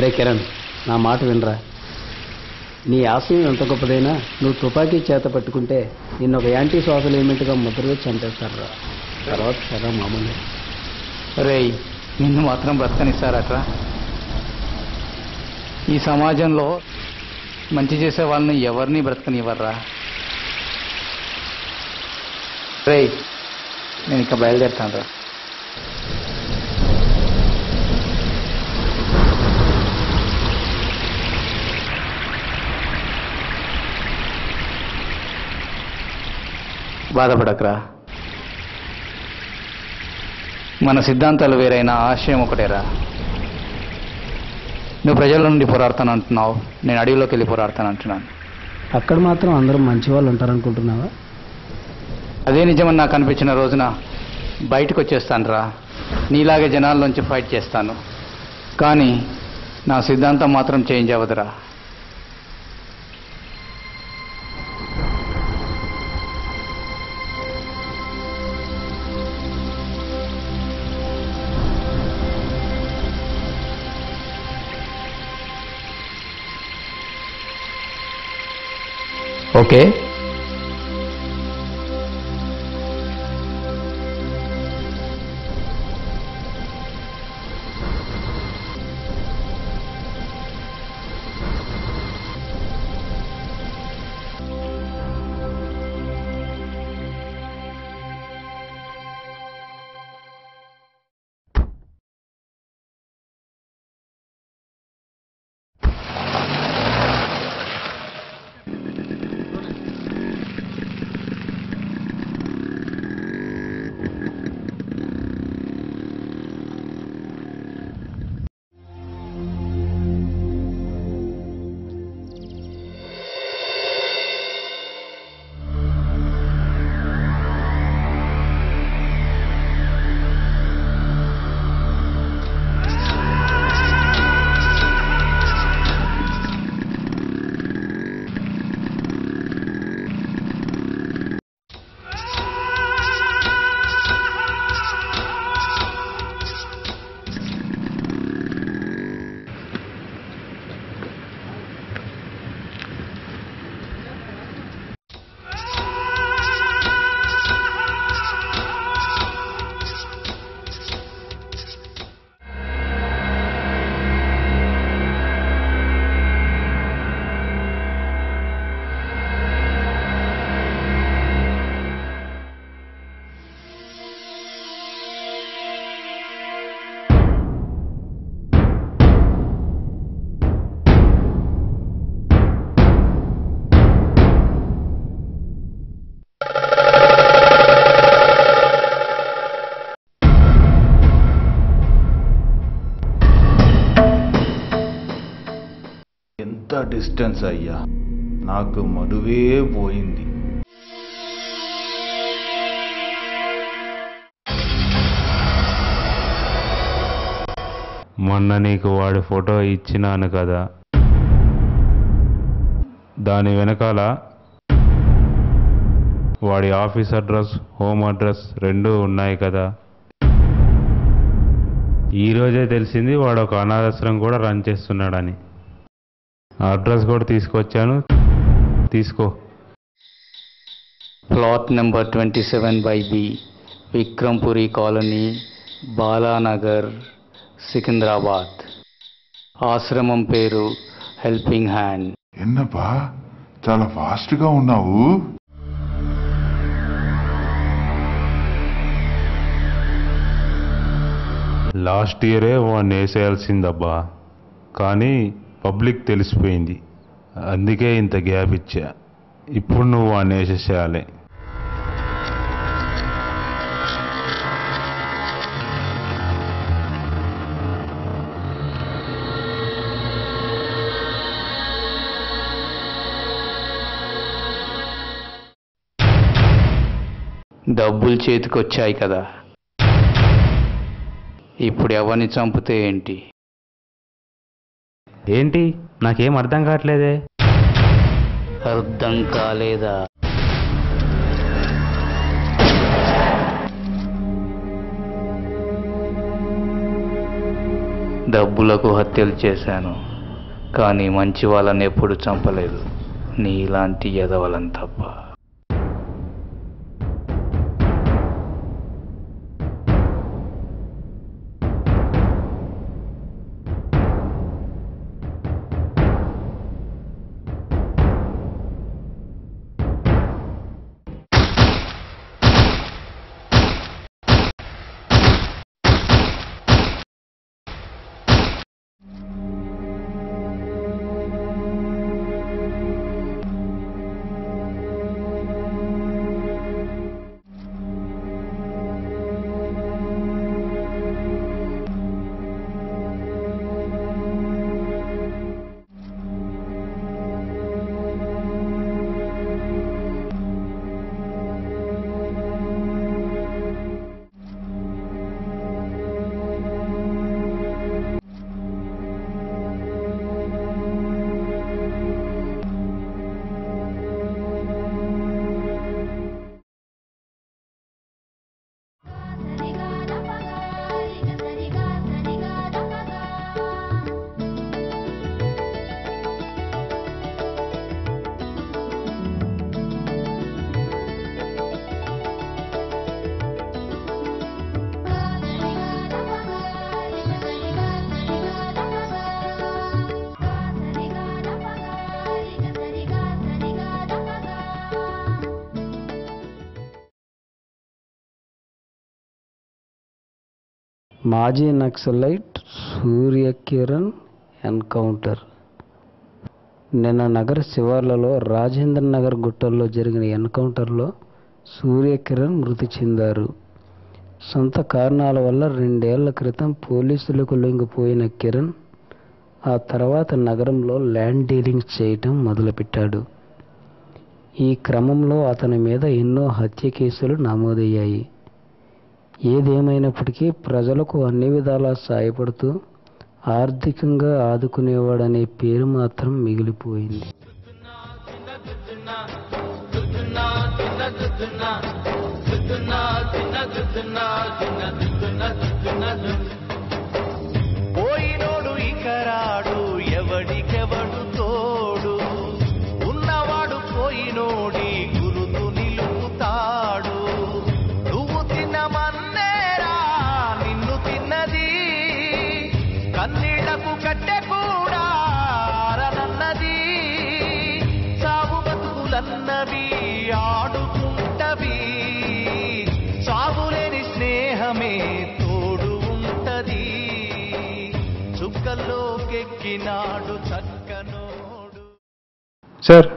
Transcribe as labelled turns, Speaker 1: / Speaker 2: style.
Speaker 1: ఒరే కిరణ్, నా మాట వినరా. నీ ఆశయం ఎంత గొప్పదైనా నువ్వు తుపాకీ చేత పట్టుకుంటే నిన్ను ఒక యాంటీ సోషల్ ఎలిమెంట్గా ముద్ర వేసి చంపేస్తారా. తర్వాత సరే మామూలు.
Speaker 2: రేయ్, నిన్ను మాత్రం బ్రతకనిస్తారట్రా? ఈ సమాజంలో మంచి చేసే వాళ్ళని ఎవరిని బ్రతకనివ్వర్రా. రేయ్, నేను ఇక బయలుదేరుతాను రా. బాధపడకరా. మన సిద్ధాంతాలు వేరైనా ఆశయం ఒకటేరా. నువ్వు ప్రజల నుండి పోరాడతాను అంటున్నావు, నేను అడవిలోకి వెళ్ళి పోరాడతాను అంటున్నాను.
Speaker 1: అక్కడ మాత్రం అందరూ మంచి వాళ్ళు ఉంటారనుకుంటున్నావా?
Speaker 2: అదే నిజమని నాకు అనిపించిన రోజున బయటకు వచ్చేస్తాను రా. నీలాగే జనాల్లోంచి ఫైట్ చేస్తాను. కానీ నా సిద్ధాంతం మాత్రం చేంజ్ అవ్వదురా. ఓకే,
Speaker 3: ఎంత డిస్టెన్స్ అయ్యా, నాకు మడువే పోయింది.
Speaker 4: మొన్న నీకు వాడి ఫోటో ఇచ్చినాను కదా, దాని వెనకాల వాడి ఆఫీస్ అడ్రస్, హోమ్ అడ్రస్ రెండూ ఉన్నాయి కదా. ఈరోజే తెలిసింది వాడు ఒక అనాథాశ్రమం కూడా రన్ చేస్తున్నాడని. అడ్రస్ కూడా తీసుకొచ్చాను, తీసుకో.
Speaker 2: Plot number 27/B, Vikrampuri colony, Balanagar, Secunderabad. ఆశ్రమం పేరు హెల్పింగ్ హ్యాండ్.
Speaker 5: ఎన్నప్పా చాలా ఫాస్ట్గా ఉన్నావు.
Speaker 4: లాస్ట్ ఇయరే వాడిని వేసేయాల్సిందబ్బా, కానీ పబ్లిక్ తెలిసిపోయింది. అందుకే ఇంత గ్యాప్ ఇచ్చా. ఇప్పుడు నువ్వు వాడిని వేసేసేయాలి.
Speaker 2: డబ్బులు చేతికొచ్చాయి కదా, ఇప్పుడు ఎవరిని చంపితే ఏంటి?
Speaker 4: ఏంటి? నాకేం అర్థం కావట్లేదే.
Speaker 2: అర్థం కాలేదా? డబ్బులకు హత్యలు చేశాను, కానీ మంచి వాళ్ళని ఎప్పుడు చంపలేదు, నీలాంటి ఎదవలను తప్ప.
Speaker 1: మాజీ నక్సలైట్ సూర్యకిరణ్ ఎన్కౌంటర్. నిన్న నగర శివార్లలో రాజేంద్ర నగర్ గుట్టల్లో జరిగిన ఎన్కౌంటర్లో సూర్యకిరణ్ మృతి చెందారు. సొంత కారణాల వల్ల 2 ఏళ్ల క్రితం పోలీసులకు లొంగిపోయిన కిరణ్ ఆ తర్వాత నగరంలో ల్యాండ్ డీలింగ్ చేయటం మొదలుపెట్టాడు. ఈ క్రమంలో అతని మీద ఎన్నో హత్య కేసులు నమోదయ్యాయి. ఏదేమైనప్పటికీ ప్రజలకు అన్ని విధాలా సాయపడుతూ ఆర్థికంగా ఆదుకునేవాడనే పేరు మాత్రం మిగిలిపోయింది.
Speaker 6: పోయినోడు ఇకరాడు, ఎవడికెవడు తోడు, ఉన్నవాడు పోయినోడి గురుతు నిలుపుతాడు. నువ్వు తిన్నమన్నేరా నిన్ను తిన్నది, కన్నీళ్లకు కట్టె కూడా ఆరనన్నది. సాగు బతుకులన్నవి ఆడుకుంటవి, సాగులేని స్నేహమే తోడు ఉంటది. చుక్కల్లోకెక్కినాడు చక్కనోడు.
Speaker 4: సార్